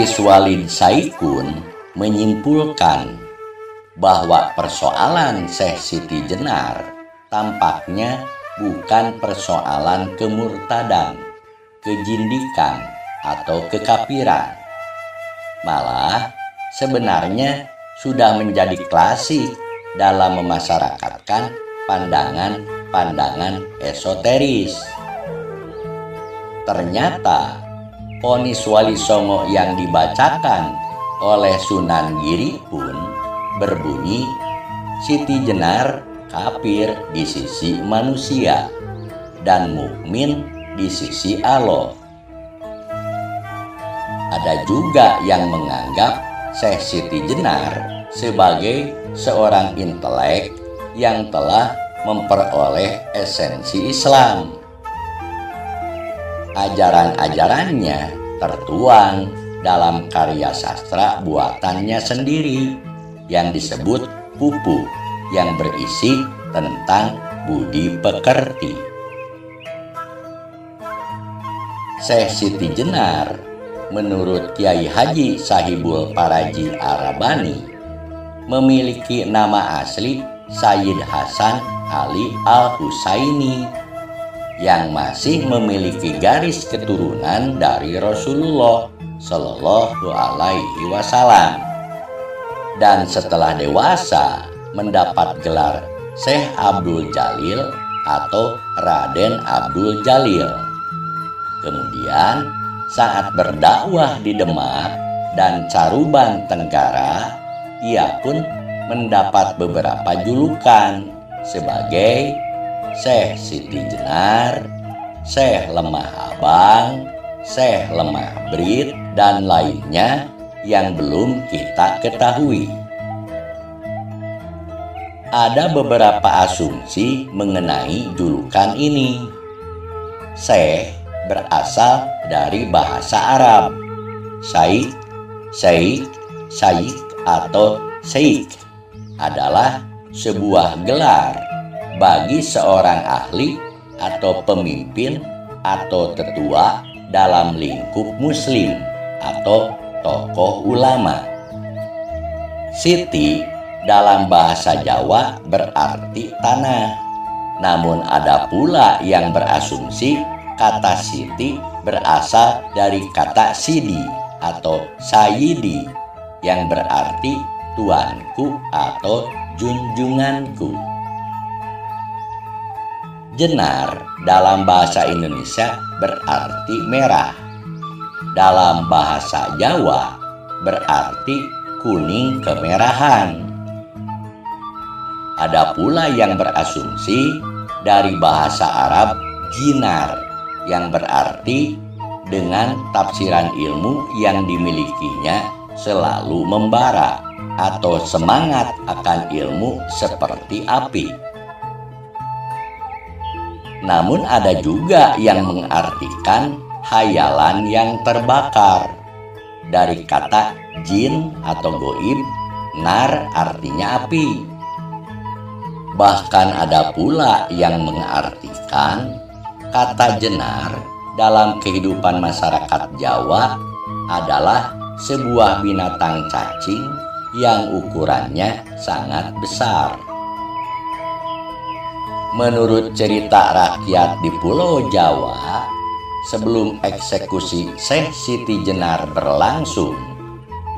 Hafiz Walid Saikun menyimpulkan bahwa persoalan Syekh Siti Jenar tampaknya bukan persoalan kemurtadan, kejindikan, atau kekafiran. Malah sebenarnya sudah menjadi klasik dalam memasyarakatkan pandangan-pandangan esoteris. Ternyata vonis Wali Songo yang dibacakan oleh Sunan Giri pun berbunyi Siti Jenar kafir di sisi manusia dan mukmin di sisi Allah. Ada juga yang menganggap Syekh Siti Jenar sebagai seorang intelek yang telah memperoleh esensi Islam. Ajaran-ajarannya tertuang dalam karya sastra buatannya sendiri yang disebut Pupu, yang berisi tentang budi pekerti. Syekh Siti Jenar menurut Kiai Haji Sahibul Paraji Arabani memiliki nama asli Sayyid Hasan Ali Al-Husaini yang masih memiliki garis keturunan dari Rasulullah Shallallahu Alaihi Wasallam, dan setelah dewasa mendapat gelar Syekh Abdul Jalil atau Raden Abdul Jalil. Kemudian saat berdakwah di Demak dan Caruban Tenggara, ia pun mendapat beberapa julukan sebagai Syekh Siti Jenar, Syekh Lemah Abang, Syekh Lemah Brit, dan lainnya yang belum kita ketahui. Ada beberapa asumsi mengenai julukan ini. Syekh berasal dari bahasa Arab. Syekh, Syekh atau Syekh adalah sebuah gelar bagi seorang ahli atau pemimpin atau tetua dalam lingkup muslim atau tokoh ulama. Siti dalam bahasa Jawa berarti tanah. Namun ada pula yang berasumsi kata Siti berasal dari kata Sidi atau Sayyidi yang berarti tuanku atau junjunganku. Jenar dalam bahasa Indonesia berarti merah. Dalam bahasa Jawa berarti kuning kemerahan. Ada pula yang berasumsi dari bahasa Arab jinar yang berarti dengan tafsiran ilmu yang dimilikinya selalu membara atau semangat akan ilmu seperti api. Namun ada juga yang mengartikan hayalan yang terbakar. Dari kata jin atau goib, nar artinya api. Bahkan ada pula yang mengartikan kata jenar dalam kehidupan masyarakat Jawa adalah sebuah binatang cacing yang ukurannya sangat besar. Menurut cerita rakyat di Pulau Jawa, sebelum eksekusi Syekh Siti Jenar berlangsung,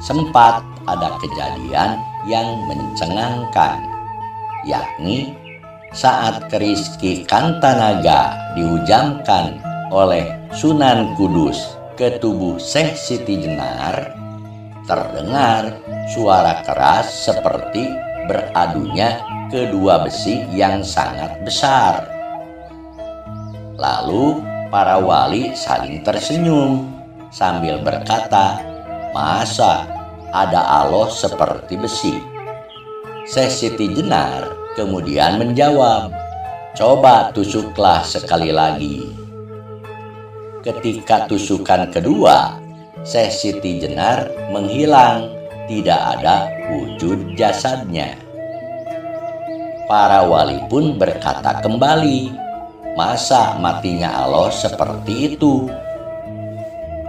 sempat ada kejadian yang mencengangkan, yakni saat keris Ki Kantanaga dihujamkan oleh Sunan Kudus ke tubuh Syekh Siti Jenar, terdengar suara keras seperti beradunya kedua besi yang sangat besar. Lalu para wali saling tersenyum sambil berkata, "Masa ada Allah seperti besi?" Syekh Siti Jenar kemudian menjawab, "Coba tusuklah sekali lagi." Ketika tusukan kedua, Syekh Siti Jenar menghilang, tidak ada wujud jasadnya. Para wali pun berkata kembali, "Masa matinya Allah seperti itu?"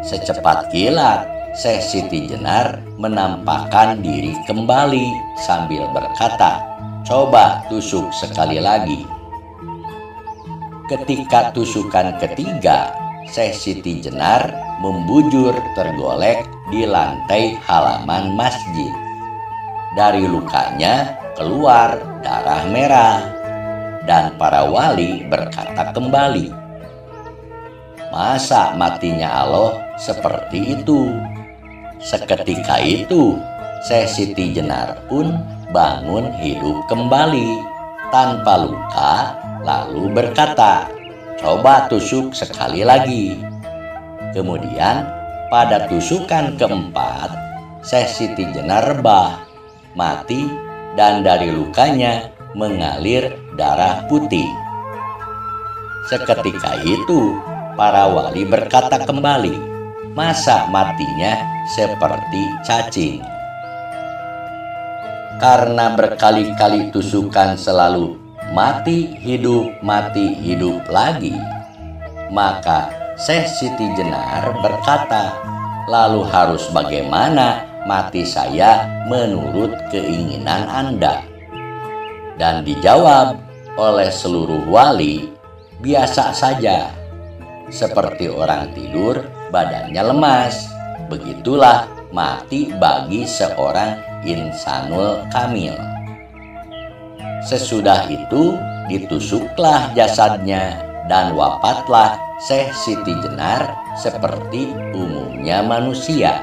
Secepat kilat Syekh Siti Jenar menampakkan diri kembali sambil berkata, "Coba tusuk sekali lagi." Ketika tusukan ketiga, Syekh Siti Jenar membujur tergolek di lantai halaman masjid. Dari lukanya keluar darah merah, dan para wali berkata kembali, "Masa matinya Allah seperti itu?" Seketika itu, Syekh Siti Jenar pun bangun hidup kembali tanpa luka, lalu berkata, "Coba tusuk sekali lagi." Kemudian pada tusukan keempat, Syekh Siti Jenar rebah, mati, dan dari lukanya mengalir darah putih. Seketika itu para wali berkata kembali, "Masa matinya seperti cacing?" Karena berkali-kali tusukan selalu mati hidup lagi, maka Syekh Siti Jenar berkata, "Lalu harus bagaimana mati saya menurut keinginan Anda?" Dan dijawab oleh seluruh wali, "Biasa saja. Seperti orang tidur, badannya lemas. Begitulah mati bagi seorang insanul kamil." Sesudah itu ditusuklah jasadnya dan wafatlah Syekh Siti Jenar seperti umumnya manusia.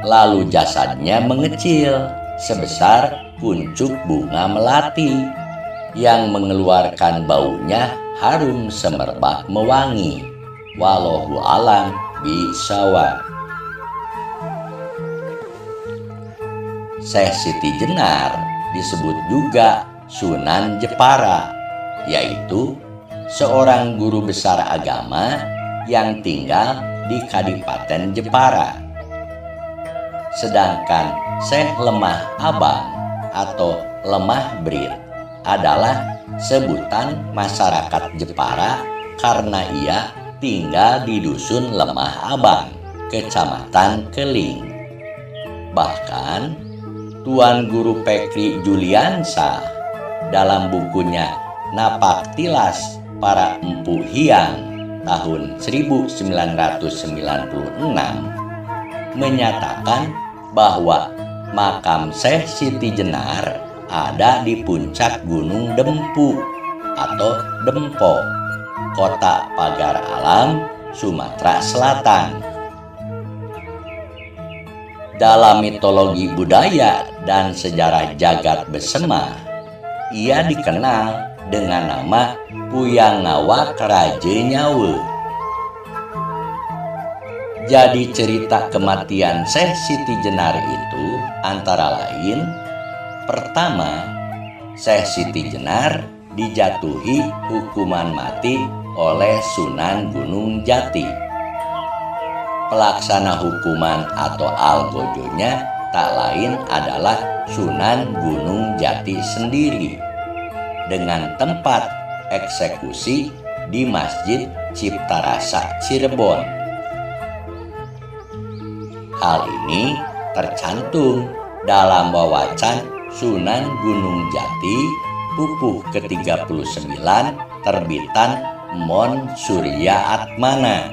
Lalu jasadnya mengecil sebesar kuncup bunga melati yang mengeluarkan baunya harum semerbak mewangi. Wallahu a'lam bishawab. Syekh Siti Jenar disebut juga Sunan Jepara, yaitu seorang guru besar agama yang tinggal di Kadipaten Jepara. Sedangkan Syekh Lemah Abang atau Lemah Brit adalah sebutan masyarakat Jepara karena ia tinggal di Dusun Lemah Abang, Kecamatan Keling. Bahkan Tuan Guru Pekri Juliansa dalam bukunya Napak Tilas Para Empu Hyang tahun 1996 menyatakan bahwa makam Syekh Siti Jenar ada di puncak Gunung Dempu atau Dempo, Kota Pagar Alam, Sumatera Selatan. Dalam mitologi budaya dan sejarah jagat Besema, ia dikenal dengan nama Puyang Ngawak Raje Nyawe. Jadi cerita kematian Syekh Siti Jenar itu antara lain: pertama, Syekh Siti Jenar dijatuhi hukuman mati oleh Sunan Gunung Jati. Pelaksana hukuman atau algojonya tak lain adalah Sunan Gunung Jati sendiri, dengan tempat eksekusi di Masjid Ciptarasa Cirebon. Hal ini tercantum dalam wawacan Sunan Gunung Jati pupuh ke-39 terbitan Mon Surya Atmana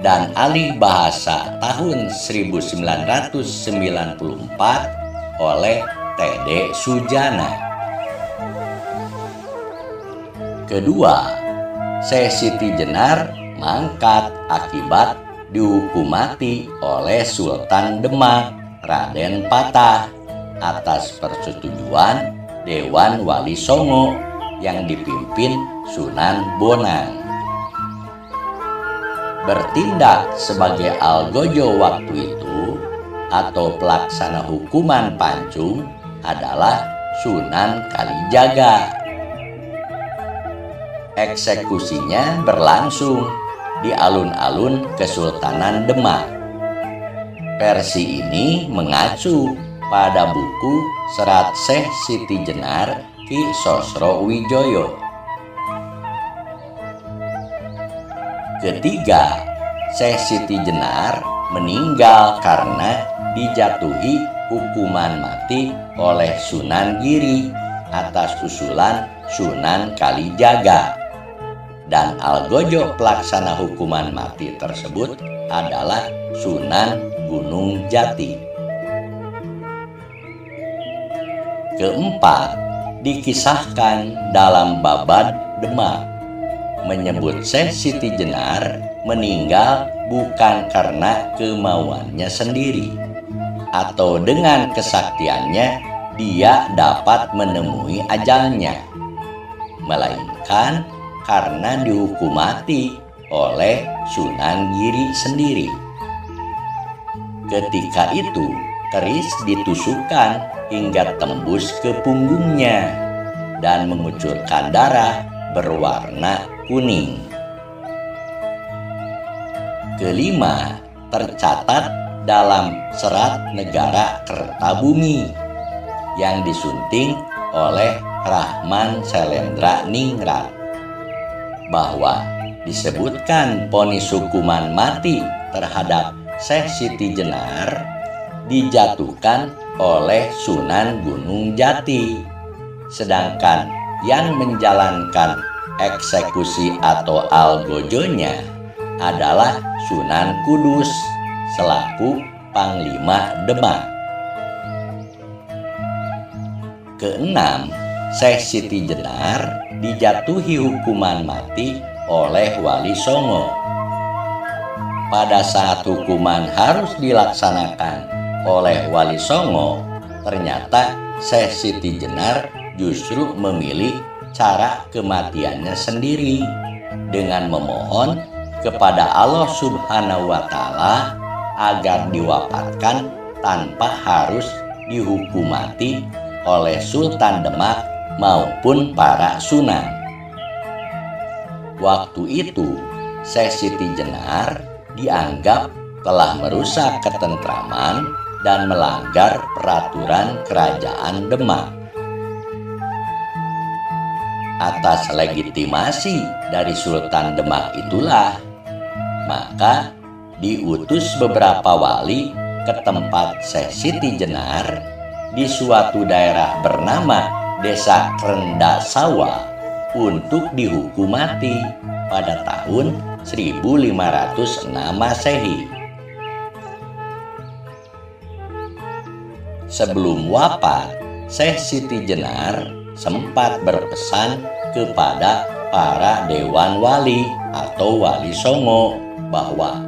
dan alih bahasa tahun 1994 oleh T.D. Sujana. Kedua, Syekh Siti Jenar mangkat akibat dihukum mati oleh Sultan Demak Raden Patah atas persetujuan Dewan Wali Songo yang dipimpin Sunan Bonang. Bertindak sebagai algojo waktu itu atau pelaksana hukuman pancung adalah Sunan Kalijaga. Eksekusinya berlangsung di alun-alun Kesultanan Demak. Versi ini mengacu pada buku Serat Syekh Siti Jenar Ki Sosro Wijoyo. Ketiga, Syekh Siti Jenar meninggal karena dijatuhi hukuman mati oleh Sunan Giri atas usulan Sunan Kalijaga. Dan algojo pelaksana hukuman mati tersebut adalah Sunan Gunung Jati. Keempat, dikisahkan dalam Babad Demak menyebut Syekh Siti Jenar meninggal bukan karena kemauannya sendiri atau dengan kesaktiannya dia dapat menemui ajalnya, melainkan karena dihukum mati oleh Sunan Giri sendiri. Ketika itu keris ditusukkan hingga tembus ke punggungnya dan mengucurkan darah berwarna kuning. Kelima, tercatat dalam Serat Negara Kertabumi yang disunting oleh Rahman Selendra Ningrat bahwa disebutkan vonis hukuman mati terhadap Syekh Siti Jenar dijatuhkan oleh Sunan Gunung Jati, sedangkan yang menjalankan eksekusi atau algojonya adalah Sunan Kudus selaku Panglima Demak. Keenam, Syekh Siti Jenar dijatuhi hukuman mati oleh Wali Songo. Pada saat hukuman harus dilaksanakan oleh Wali Songo, ternyata Syekh Siti Jenar justru memilih cara kematiannya sendiri dengan memohon kepada Allah Subhanahu wa Ta'ala agar diwafatkan tanpa harus dihukum mati oleh Sultan Demak maupun para sunan. Waktu itu Syekh Siti Jenar dianggap telah merusak ketentraman dan melanggar peraturan kerajaan Demak. Atas legitimasi dari Sultan Demak itulah maka diutus beberapa wali ke tempat Syekh Siti Jenar di suatu daerah bernama Desa Krenda Sawah untuk dihukum mati pada tahun 1506 Masehi. Sebelum wafat, Syekh Siti Jenar sempat berpesan kepada para dewan wali atau wali songo bahwa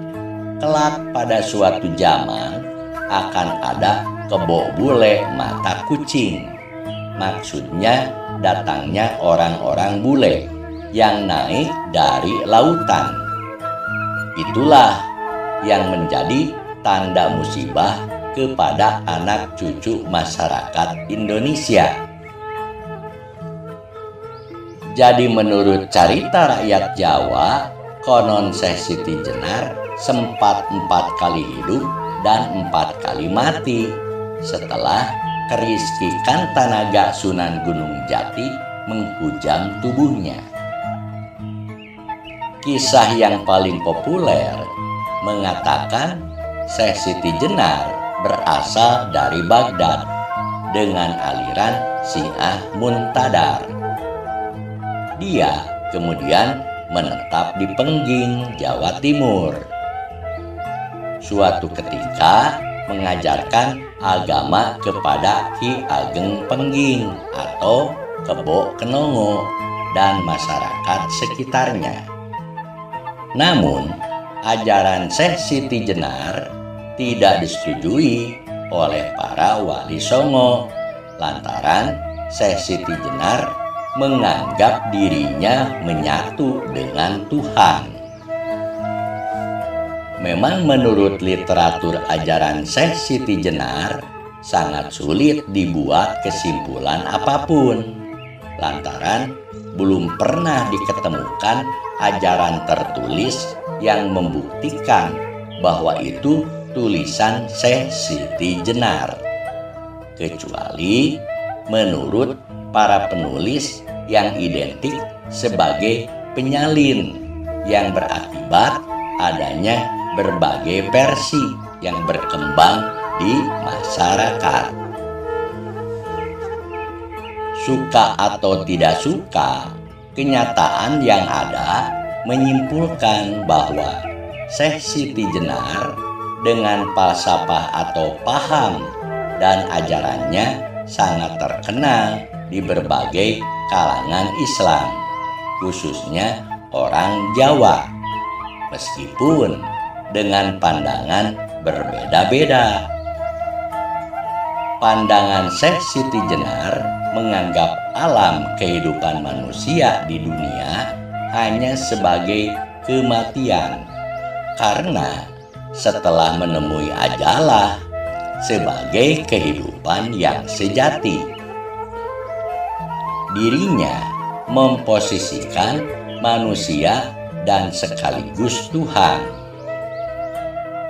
kelak pada suatu zaman akan ada kebo bule mata kucing. Maksudnya datangnya orang-orang bule yang naik dari lautan. Itulah yang menjadi tanda musibah kepada anak cucu masyarakat Indonesia. Jadi menurut cerita rakyat Jawa, konon Syekh Siti Jenar sempat 4 kali hidup dan 4 kali mati setelah keris Ki Kantanaga Sunan Gunung Jati menghujam tubuhnya. Kisah yang paling populer mengatakan Syekh Siti Jenar berasal dari Baghdad dengan aliran Syiah Muntadar. Dia kemudian menetap di Pengging, Jawa Timur. Suatu ketika mengajarkan agama kepada Ki Ageng Pengging atau Kebo Kenongo dan masyarakat sekitarnya. Namun, ajaran Syekh Siti Jenar tidak disetujui oleh para wali songo lantaran Syekh Siti Jenar menganggap dirinya menyatu dengan Tuhan. Memang menurut literatur ajaran Syekh Siti Jenar sangat sulit dibuat kesimpulan apapun lantaran belum pernah diketemukan ajaran tertulis yang membuktikan bahwa itu tulisan Syekh Siti Jenar, kecuali menurut para penulis yang identik sebagai penyalin yang berakibat adanya berbagai versi yang berkembang di masyarakat. Suka atau tidak suka, kenyataan yang ada menyimpulkan bahwa Syekh Siti Jenar dengan falsafah atau paham dan ajarannya sangat terkenal di berbagai kalangan Islam, khususnya orang Jawa, meskipun dengan pandangan berbeda-beda. Pandangan Syekh Siti Jenar menganggap alam kehidupan manusia di dunia hanya sebagai kematian, karena setelah menemui ajalah sebagai kehidupan yang sejati. Dirinya memposisikan manusia dan sekaligus Tuhan.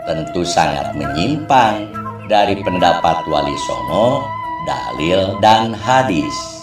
Tentu sangat menyimpang dari pendapat Wali Songo, dalil, dan hadis.